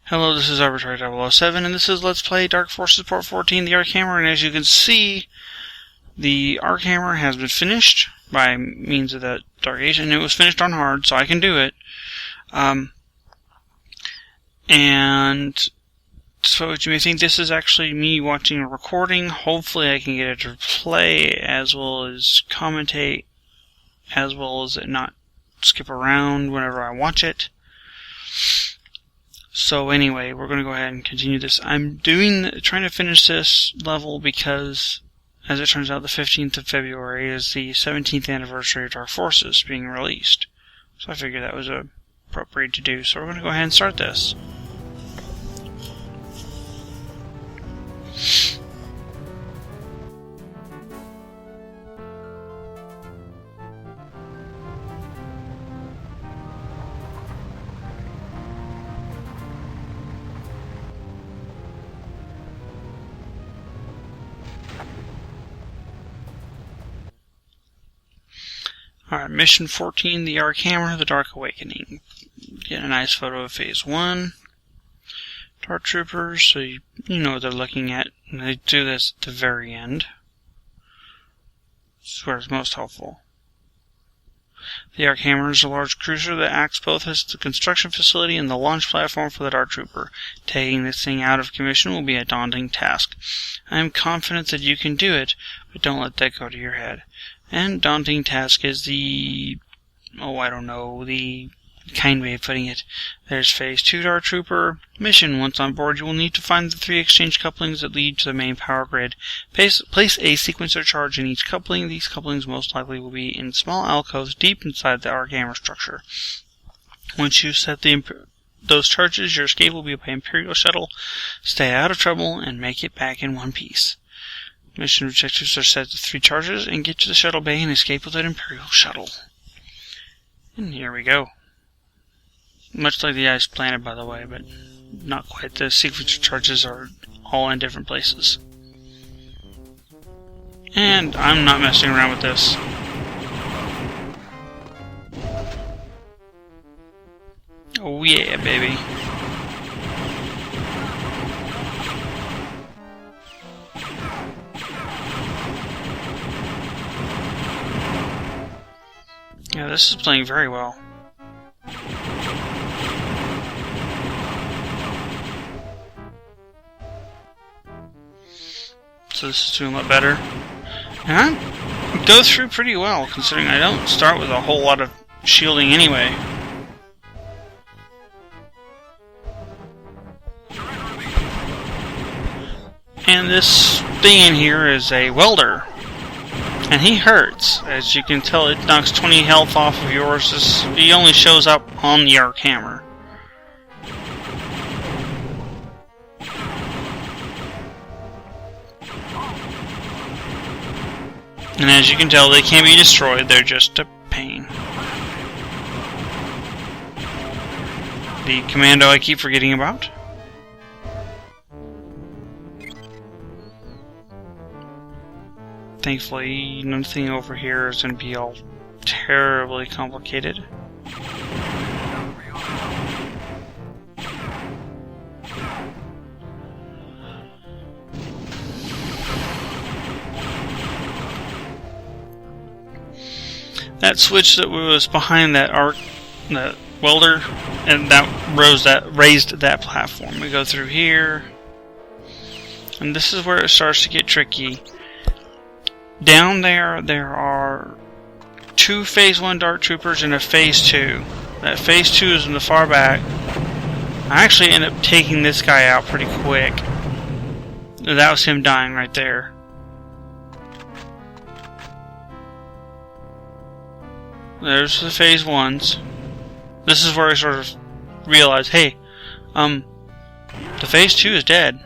Hello, this is Arbitrary 007, and this is Let's Play Dark Forces Part 14, the Arc Hammer, and as you can see, the Arc Hammer has been finished by means of that Dark Agent, and it was finished on hard, so I can do it. And so you may think this is actually me watching a recording. Hopefully I can get it to play as well as commentate, as well as it not skip around whenever I watch it. So anyway, we're going to go ahead and continue this. I'm trying to finish this level because, as it turns out, the 15th of February is the 17th anniversary of Dark Forces being released. So I figured that was appropriate to do. So we're going to go ahead and start this. Alright, Mission 14, the Arc Hammer, the Dark Awakening. Get a nice photo of Phase 1. Dark Troopers, so you know what they're looking at. And they do this at the very end. This is where it's most helpful. The Arc Hammer is a large cruiser that acts both as the construction facility and the launch platform for the Dark Trooper. Taking this thing out of commission will be a daunting task. I am confident that you can do it, but don't let that go to your head. And daunting task is the kind way of putting it. There's Phase 2 Dark Trooper. Mission. Once on board, you will need to find the 3 exchange couplings that lead to the main power grid. Place a sequencer charge in each coupling. These couplings most likely will be in small alcoves deep inside the Arc Hammer structure. Once you set those charges, your escape will be by Imperial Shuttle. Stay out of trouble and make it back in one piece. Mission objectives are set to 3 charges, and get to the shuttle bay and escape with an Imperial Shuttle. And here we go. Much like the Ice Planet, by the way, but not quite. The sequencer charges are all in different places. And I'm not messing around with this. Oh yeah, baby. Yeah, this is playing very well. So this is doing a lot better. And I go through pretty well, considering I don't start with a whole lot of shielding anyway. And this thing in here is a welder. And he hurts. As you can tell, it knocks 20 health off of yours. He only shows up on the Arc Hammer. And as you can tell, they can't be destroyed. They're just a pain. The commando I keep forgetting about. Thankfully, nothing over here is going to be all terribly complicated. That switch that was behind that welder, and that raised that platform. We go through here, and this is where it starts to get tricky. Down there are 2 Phase 1 Dark Troopers and a Phase 2. That Phase 2 is in the far back. I actually ended up taking this guy out pretty quick. That was him dying right there. There's the Phase 1s. This is where I sort of realized, hey, the Phase 2 is dead.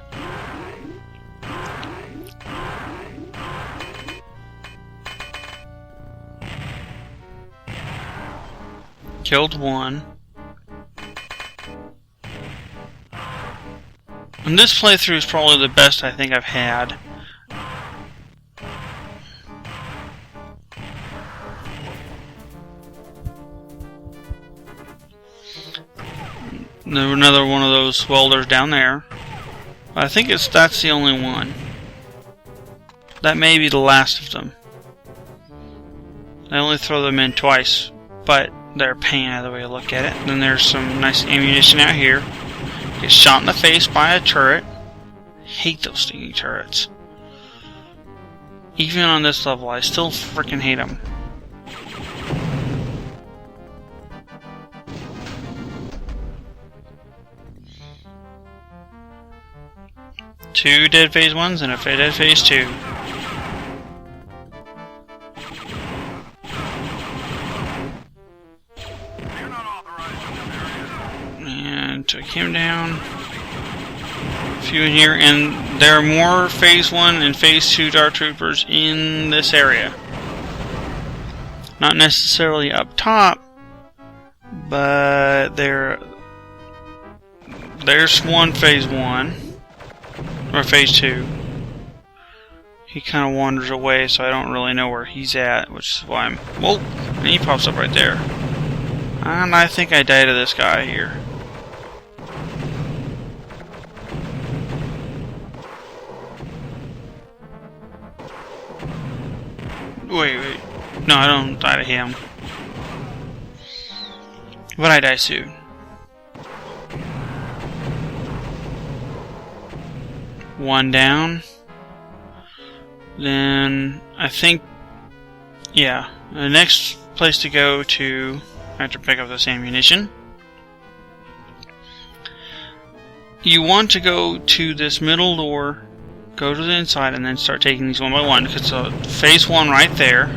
Killed 1. And this playthrough is probably the best I think I've had. There's another one of those welders down there. I think that's the only one. That may be the last of them. I only throw them in twice, but they're a pain either way you look at it. Then there's some nice ammunition out here. Get shot in the face by a turret. Hate those stinking turrets. Even on this level, I still freaking hate them. Two dead phase 1s and a dead phase 2. And took him down. A few in here, and there are more phase 1 and phase 2 Dark Troopers in this area. Not necessarily up top, but there's one phase 1. Or phase 2. He kind of wanders away, so I don't really know where he's at, which is why I'm... Whoa! And he pops up right there. And I think I died to this guy here. Wait. No, I don't die to him. But I die soon. One down. Then I think, yeah, the next place to go to, I have to pick up this ammunition. You want to go to this middle door, go to the inside, and then start taking these one by one, because phase 1 right there.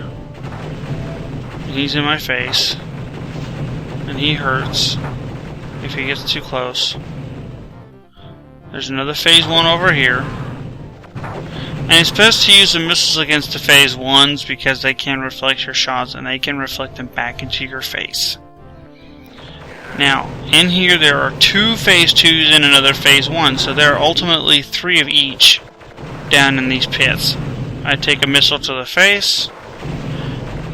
He's in my face, and he hurts if he gets too close. There's another phase 1 over here. And it's best to use the missiles against the phase 1s because they can reflect your shots and they can reflect them back into your face. Now, in here there are 2 phase 2s and another phase 1, so there are ultimately 3 of each down in these pits. I take a missile to the face.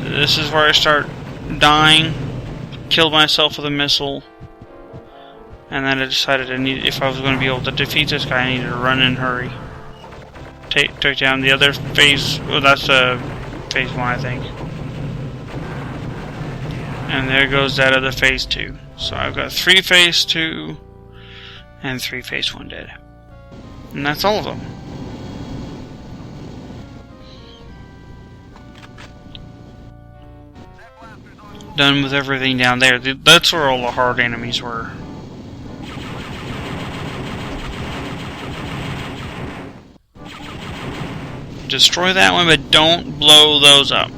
This is where I start dying. Killed myself with a missile. And then I decided if I was going to be able to defeat this guy, I needed to run and hurry. Took down the other phase. Well, that's phase 1, I think. And there goes that other phase 2. So I've got 3 phase 2 and 3 phase 1 dead. And that's all of them. Done with everything down there. That's where all the hard enemies were. Destroy that one, but don't blow those up.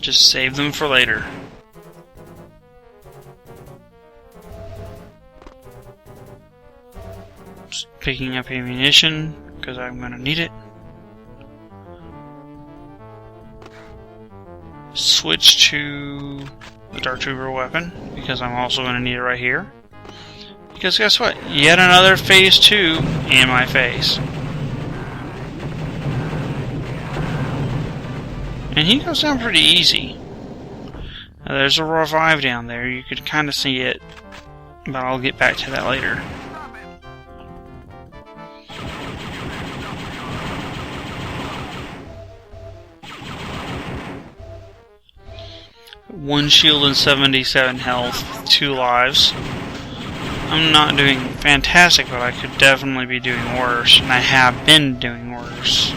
Just save them for later. Just picking up ammunition, because I'm going to need it. Switch to the Dark Trooper weapon, because I'm also going to need it right here. Because guess what? Yet another phase 2 in my face. And he goes down pretty easy. Now, there's a revive down there. You could kind of see it. But I'll get back to that later. One shield and 77 health. 2 lives. I'm not doing fantastic, but I could definitely be doing worse, and I have been doing worse.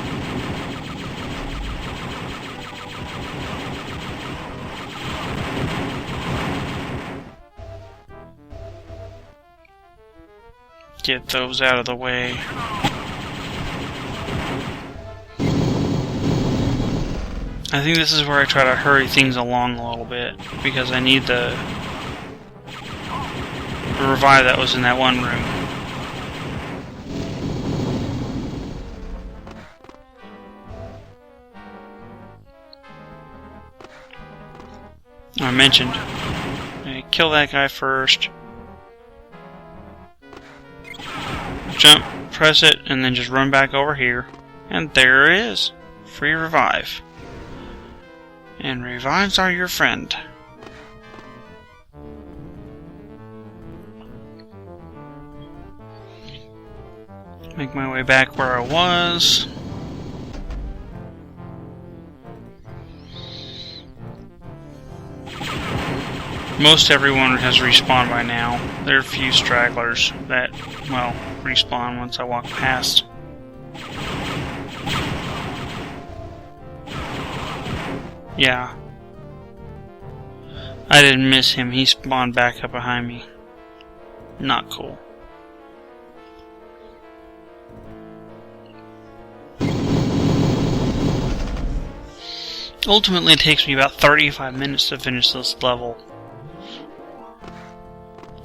Get those out of the way. I think this is where I try to hurry things along a little bit, because I need the revive that was in that one room. I mentioned, kill that guy first. Jump, press it, and then just run back over here. And there it is. Free revive. And revives are your friend. Make my way back where I was. Most everyone has respawned by now. There are a few stragglers that, well, respawn once I walk past. Yeah. I didn't miss him. He spawned back up behind me. Not cool. Ultimately, it takes me about 35 minutes to finish this level.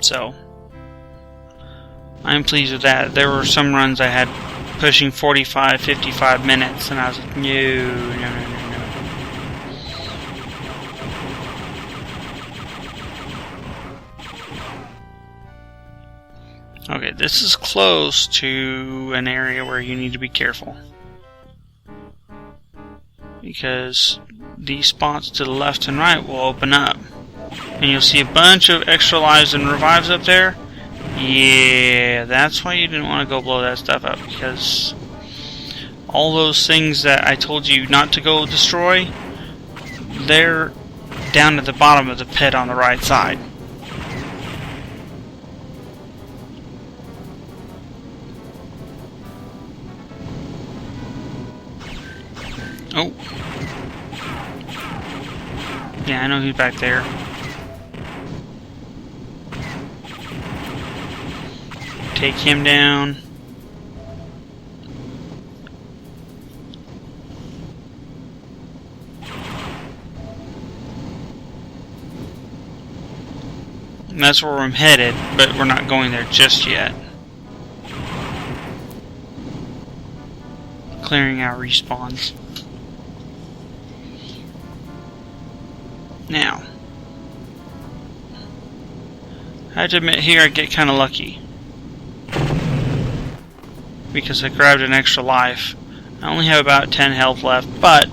So, I'm pleased with that. There were some runs I had pushing 45, 55 minutes, and I was like, no. Okay, this is close to an area where you need to be careful. Because these spots to the left and right will open up. And you'll see a bunch of extra lives and revives up there. Yeah, that's why you didn't want to go blow that stuff up. Because all those things that I told you not to go destroy, they're down at the bottom of the pit on the right side. Oh. Yeah, I know he's back there. Take him down. And that's where I'm headed, but we're not going there just yet. Clearing out respawns. Now, I have to admit here I get kind of lucky. Because I grabbed an extra life. I only have about 10 health left, but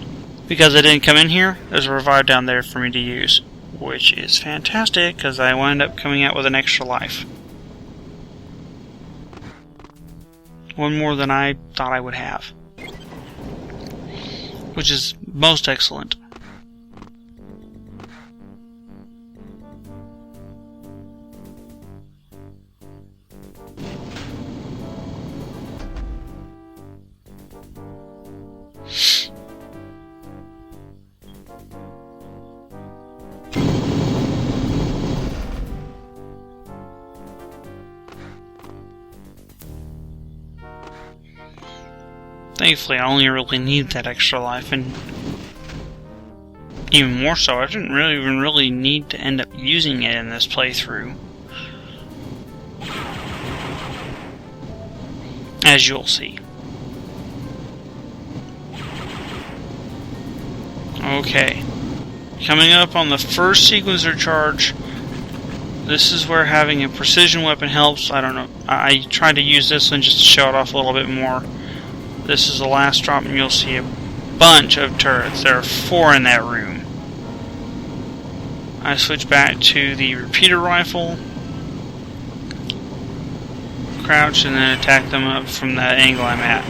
because I didn't come in here, there's a revive down there for me to use. Which is fantastic, because I wound up coming out with an extra life. One more than I thought I would have. Which is most excellent. Thankfully, I only really need that extra life, and even more so, I didn't really need to end up using it in this playthrough. As you'll see. Okay. Coming up on the first sequencer charge, this is where having a precision weapon helps. I don't know. I tried to use this one just to show it off a little bit more. This is the last drop, and you'll see a bunch of turrets. There are 4 in that room. I switch back to the repeater rifle. Crouch and then attack them up from that angle I'm at.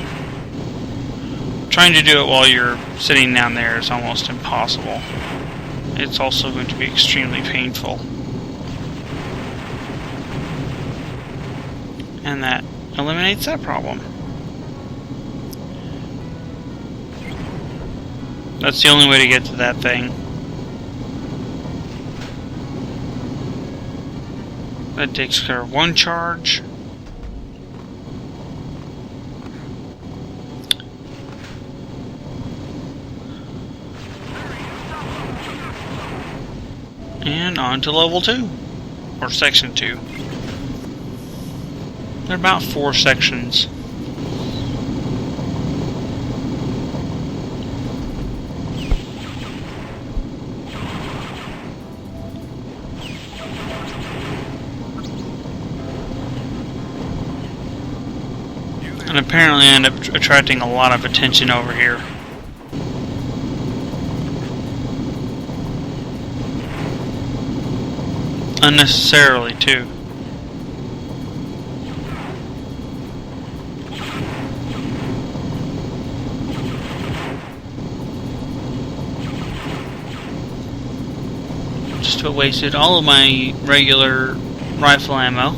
Trying to do it while you're sitting down there is almost impossible. It's also going to be extremely painful. And that eliminates that problem. That's the only way to get to that thing. That takes care of 1 charge. And on to level 2. Or section 2. There are about 4 sections. And apparently I end up attracting a lot of attention over here. Unnecessarily, too. Just wasted all of my regular rifle ammo.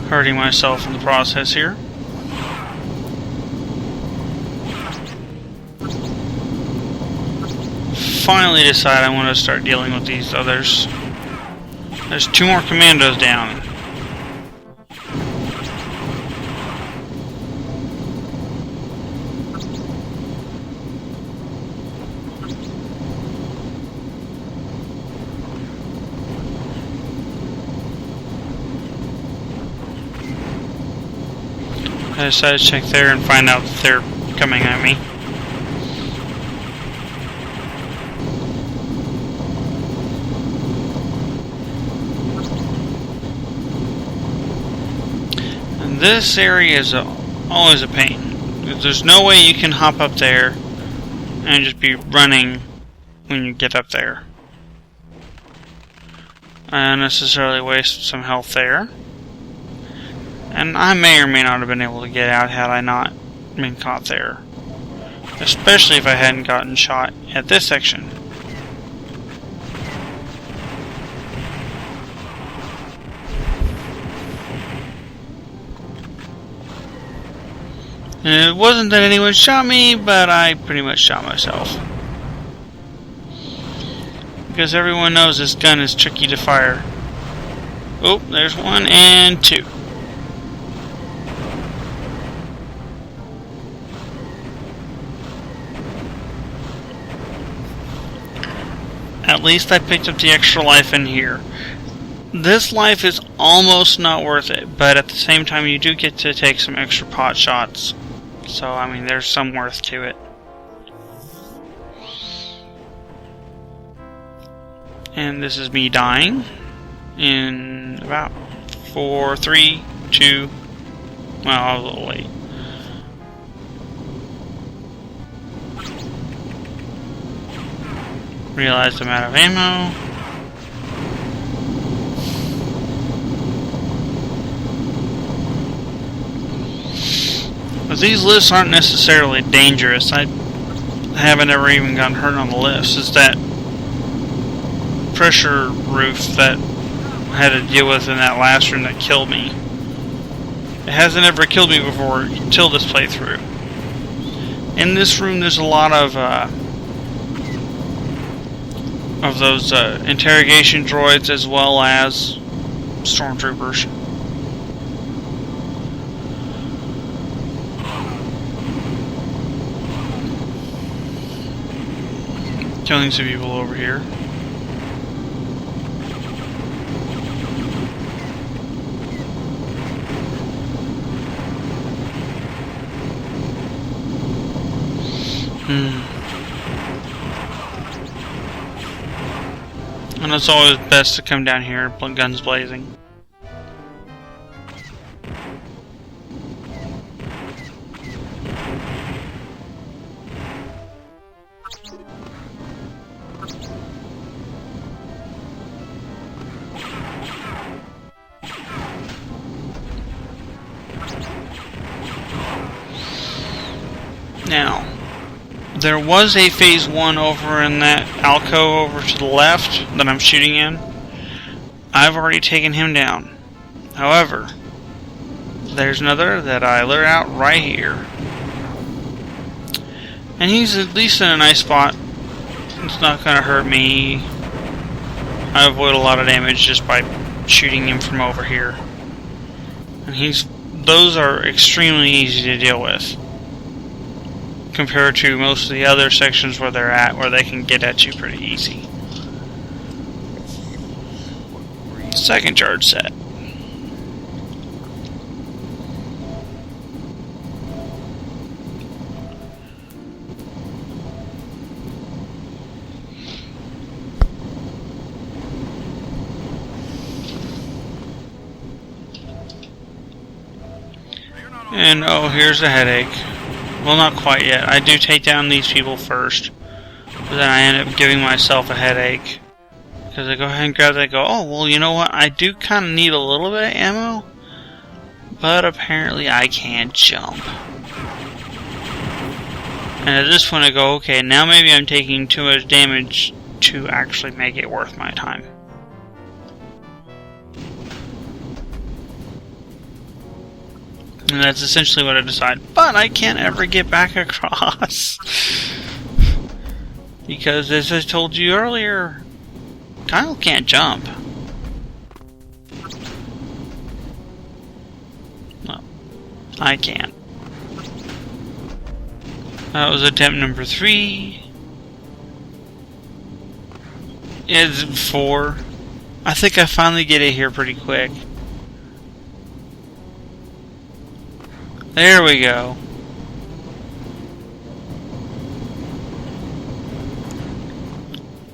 Hurting myself in the process here. Finally decide I want to start dealing with these others. There's 2 more commandos down. I decided to check there and find out that they're coming at me. And this area is always a pain. There's no way you can hop up there and just be running when you get up there. I unnecessarily waste some health there. And I may or may not have been able to get out had I not been caught there. Especially if I hadn't gotten shot at this section. And it wasn't that anyone shot me, but I pretty much shot myself. Because everyone knows this gun is tricky to fire. Oh, there's 1 and 2. At least I picked up the extra life in here. This life is almost not worth it, but at the same time you do get to take some extra pot shots. So, I mean, there's some worth to it. And this is me dying in about 4, 3, 2, well, I was a little late. Realized I'm out of ammo. But these lifts aren't necessarily dangerous. I haven't ever even gotten hurt on the lifts. It's that pressure roof that I had to deal with in that last room that killed me. It hasn't ever killed me before until this playthrough. In this room there's a lot of those interrogation droids as well as stormtroopers. Killing some people over here. And it's always best to come down here, guns blazing. Now, there was a phase 1 over in that alcove over to the left that I'm shooting in. I've already taken him down. However, there's another that I lured out right here. And he's at least in a nice spot. It's not going to hurt me. I avoid a lot of damage just by shooting him from over here. And those are extremely easy to deal with, compared to most of the other sections where they're at, where they can get at you pretty easy. Second charge set. And oh, here's a headache. Well, not quite yet. I do take down these people first. But then I end up giving myself a headache. Because I go ahead and grab that and go, oh, well, you know what? I do kind of need a little bit of ammo. But apparently I can't jump. And at this point I go, okay, now maybe I'm taking too much damage to actually make it worth my time. And that's essentially what I decide. But I can't ever get back across. Because as I told you earlier, Kyle can't jump. No, I can't. That was attempt number 3. It's 4. I think I finally get it here pretty quick. There we go.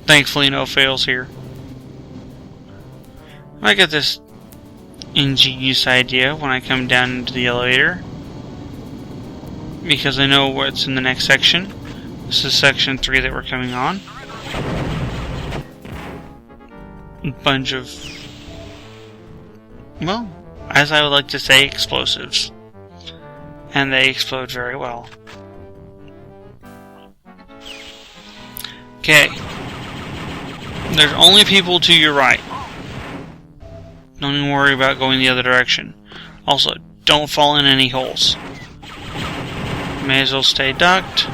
Thankfully no fails here. I got this ingenious idea when I come down into the elevator. Because I know what's in the next section. This is section 3 that we're coming on. A bunch of, well, as I would like to say, explosives. And they explode very well. Okay. There's only people to your right. Don't even worry about going the other direction. Also, don't fall in any holes. May as well stay ducked,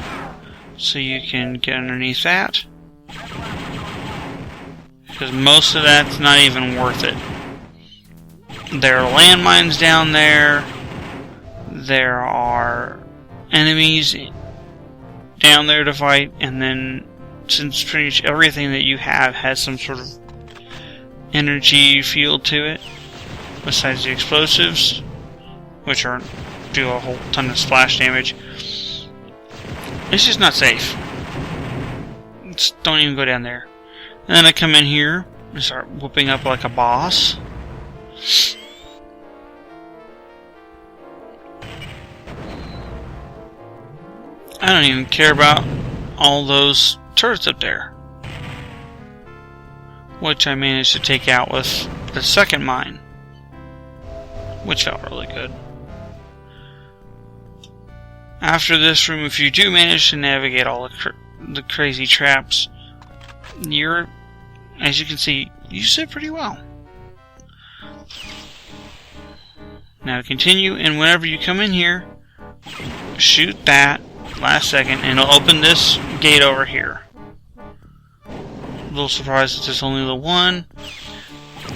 so you can get underneath that. Because most of that's not even worth it. There are landmines down there. There are enemies down there to fight, and then since pretty much everything that you have has some sort of energy field to it, besides the explosives, which do a whole ton of splash damage, it's just not safe. Just don't even go down there. And then I come in here and start whooping up like a boss. I don't even care about all those turrets up there, which I managed to take out with the second mine, which felt really good. After this room, if you do manage to navigate all the crazy traps, you're, as you can see, you sit pretty well. Now to continue, and whenever you come in here, shoot that last second, and it'll open this gate over here. A little surprised that there's only the one,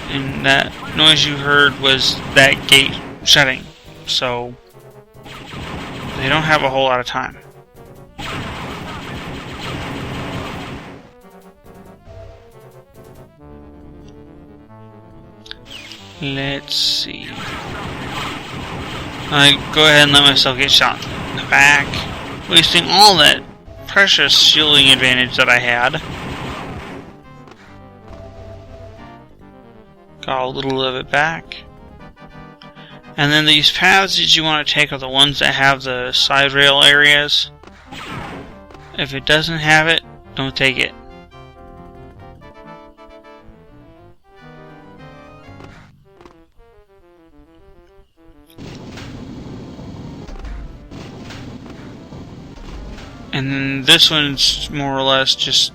and that noise you heard was that gate shutting, so they don't have a whole lot of time. Let's see. I go ahead and let myself get shot in the back, wasting all that precious shielding advantage that I had. Got a little of it back. And then these paths that you want to take are the ones that have the side rail areas. If it doesn't have it, don't take it. And then this one's more or less just,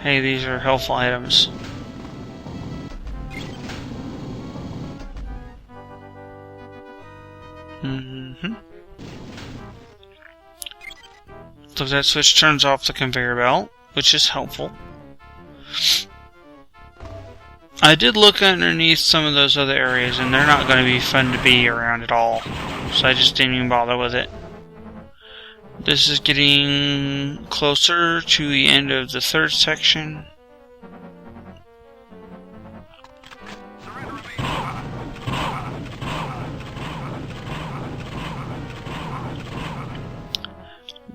hey, these are helpful items. So that switch turns off the conveyor belt, which is helpful. I did look underneath some of those other areas, and they're not going to be fun to be around at all. So I just didn't even bother with it. This is getting closer to the end of the third section.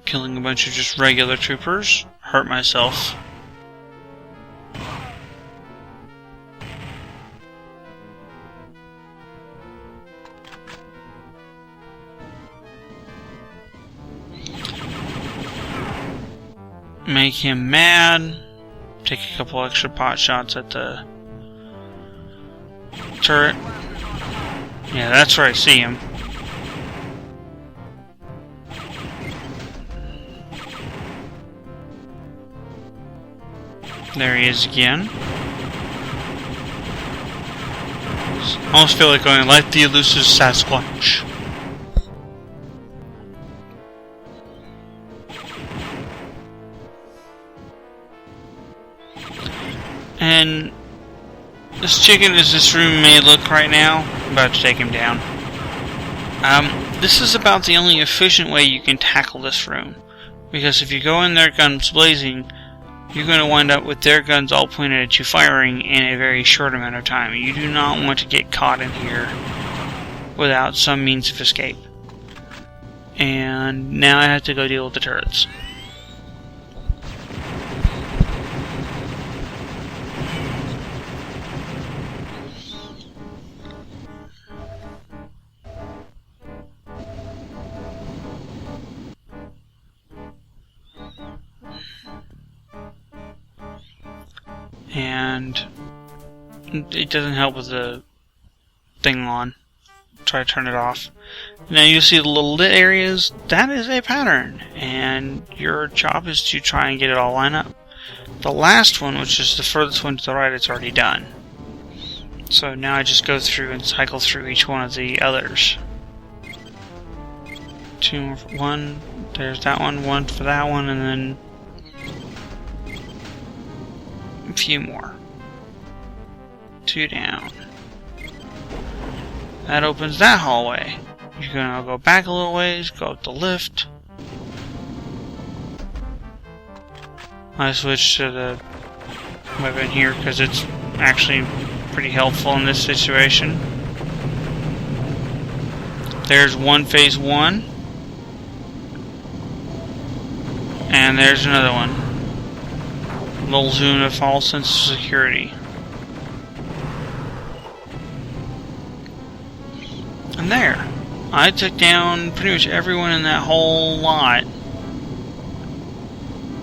Killing a bunch of just regular troopers. Hurt myself. make him mad. Take a couple extra pot shots at the turret. Yeah, that's where I see him. There he is again. I almost feel like going like the elusive Sasquatch. And as chicken as this room may look right now, I'm about to take him down. This is about the only efficient way you can tackle this room. Because if you go in there guns blazing, you're going to wind up with their guns all pointed at you firing in a very short amount of time. You do not want to get caught in here without some means of escape. And now I have to go deal with the turrets. And it doesn't help with the thing on. Try to turn it off. Now you see the little lit areas. That is a pattern, and your job is to try and get it all lined up. The last one, which is the furthest one to the right, it's already done. So now I just go through and cycle through each one of the others. One, there's that one for that one, and then a few more. 2 down. That opens that hallway. You're gonna go back a little ways, go up the lift. I switched to the weapon here because it's actually pretty helpful in this situation. There's phase 1. And there's another one. Little zone of false sense of security. And there. I took down pretty much everyone in that whole lot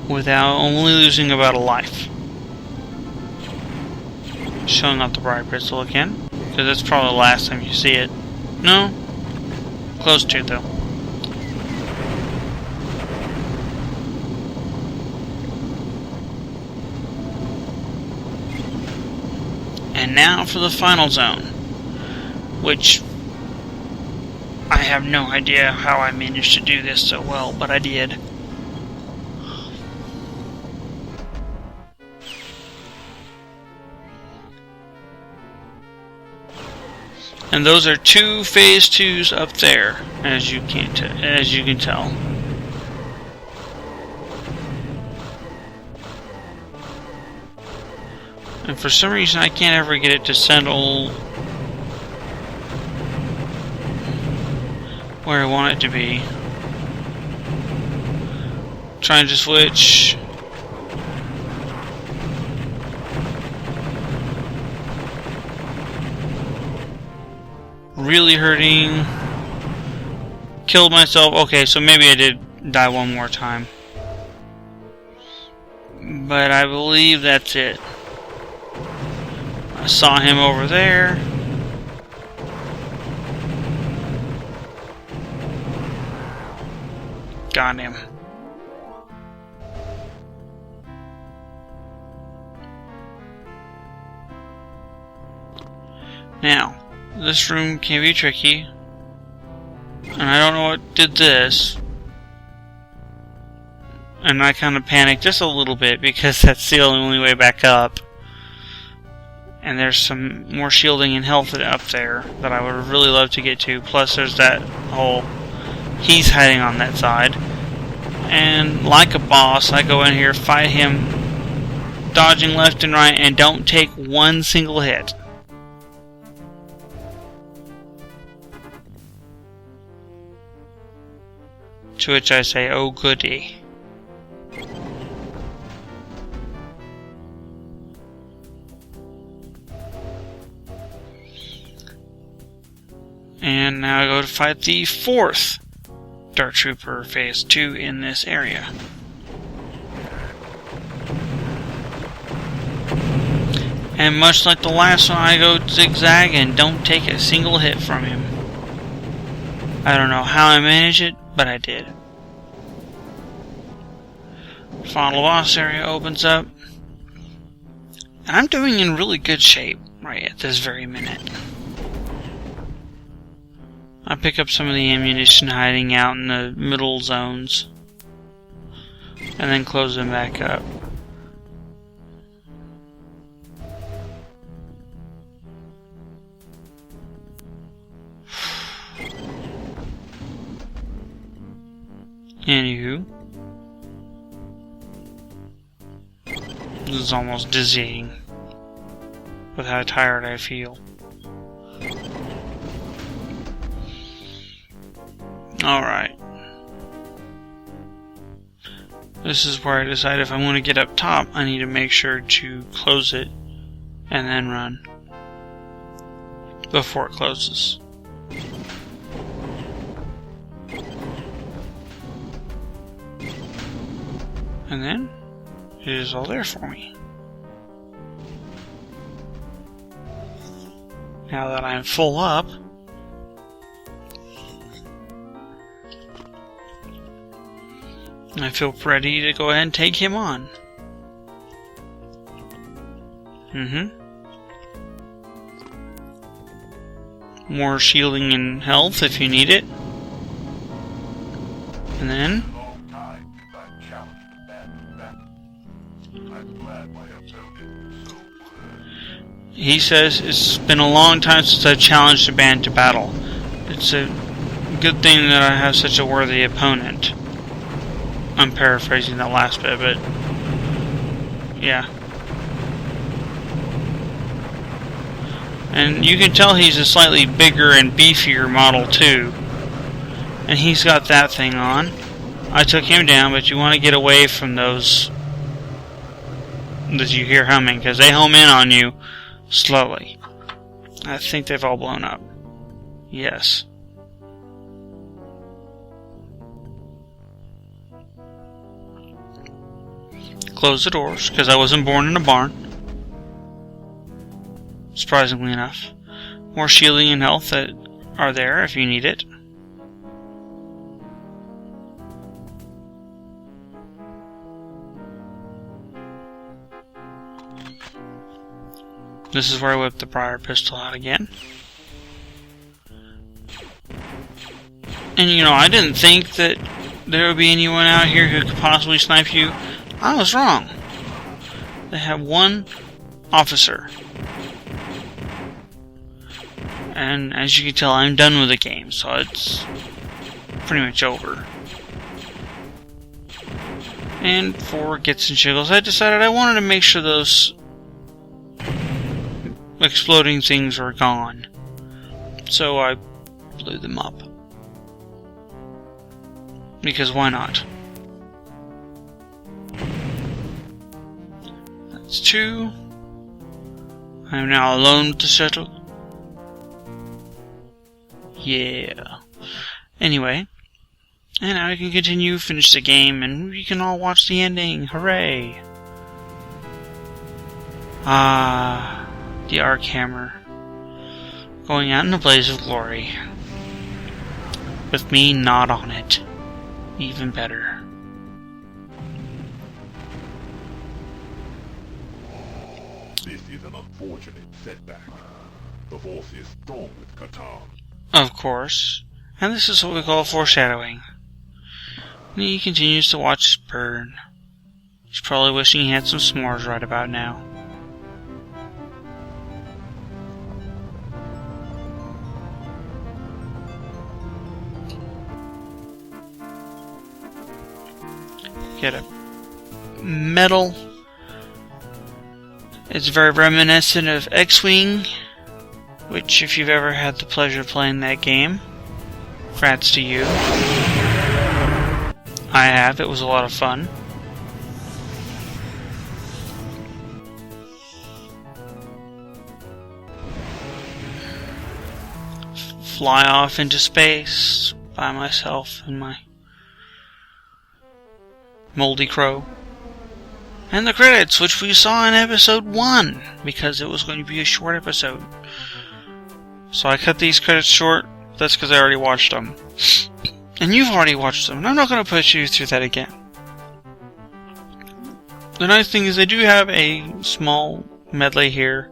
without only losing about a life. Showing off the bright pistol again, because that's probably the last time you see it. No? Close to, though. And now for the final zone, which I have no idea how I managed to do this so well, but I did. And those are 2 phase 2s up there, as you can tell. And for some reason I can't ever get it to settle where I want it to be. Trying to switch. Really hurting. Killed myself. Okay, so maybe I did die one more time. But I believe that's it. I saw him over there. Got him. Now, this room can be tricky. And I don't know what did this. And I kind of panicked just a little bit because that's the only way back up. And there's some more shielding and health up there that I would really love to get to. Plus there's that hole. He's hiding on that side. And like a boss, I go in here, fight him, dodging left and right, and don't take one single hit. To which I say, oh goody. And now I go to fight the 4th Dark Trooper Phase 2 in this area. And much like the last one, I go zigzag and don't take a single hit from him. I don't know how I managed it, but I did. Final boss area opens up. I'm doing in really good shape right at this very minute. I pick up some of the ammunition hiding out in the middle zones, and then close them back up. Anywho, this is almost dizzying with how tired I feel. Alright. This is where I decide if I want to get up top, I need to make sure to close it and then run before it closes. And then it is all there for me. Now that I'm full up, I feel ready to go ahead and take him on. More shielding and health if you need it. And then he says it's been a long time since I've challenged a band to battle. It's a good thing that I have such a worthy opponent. I'm paraphrasing that last bit, but yeah. And you can tell he's a slightly bigger and beefier model too. And he's got that thing on. I took him down, but you want to get away from those that you hear humming, because they home in on you slowly. I think they've all blown up. Yes. Close the doors, because I wasn't born in a barn. Surprisingly enough. More shielding and health that are there if you need it. This is where I whip the Briar pistol out again. And you know, I didn't think that there would be anyone out here who could possibly snipe you. I was wrong. They have one officer. And as you can tell, I'm done with the game, so it's pretty much over. And for Gits and Shiggles, I decided I wanted to make sure those exploding things were gone. So I blew them up. Because why not? That's 2. I am now alone to settle. Yeah. Anyway. And now we can continue, finish the game, and we can all watch the ending. Hooray! Ah, the Arc Hammer. Going out in a blaze of glory. With me not on it. Even better. This is an unfortunate setback. The force is strong with Catan. Of course. And this is what we call foreshadowing. And he continues to watch us burn. He's probably wishing he had some s'mores right about now. Get a medal. It's very reminiscent of X-Wing, which if you've ever had the pleasure of playing that game, congrats to you. I have, it was a lot of fun. Fly off into space by myself and my moldy crow. And the credits, which we saw in episode 1, because it was going to be a short episode. So I cut these credits short. That's because I already watched them. And you've already watched them, and I'm not going to put you through that again. The nice thing is they do have a small medley here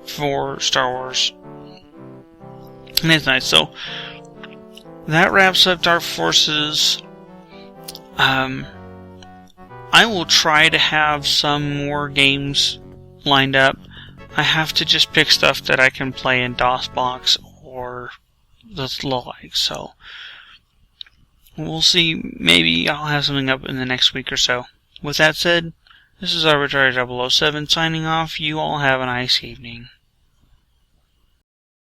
for Star Wars. And it's nice. So, that wraps up Dark Forces. I will try to have some more games lined up. I have to just pick stuff that I can play in DOSBox or the like, so we'll see. Maybe I'll have something up in the next week or so. With that said, this is Arbitrary 007 signing off. You all have a nice evening.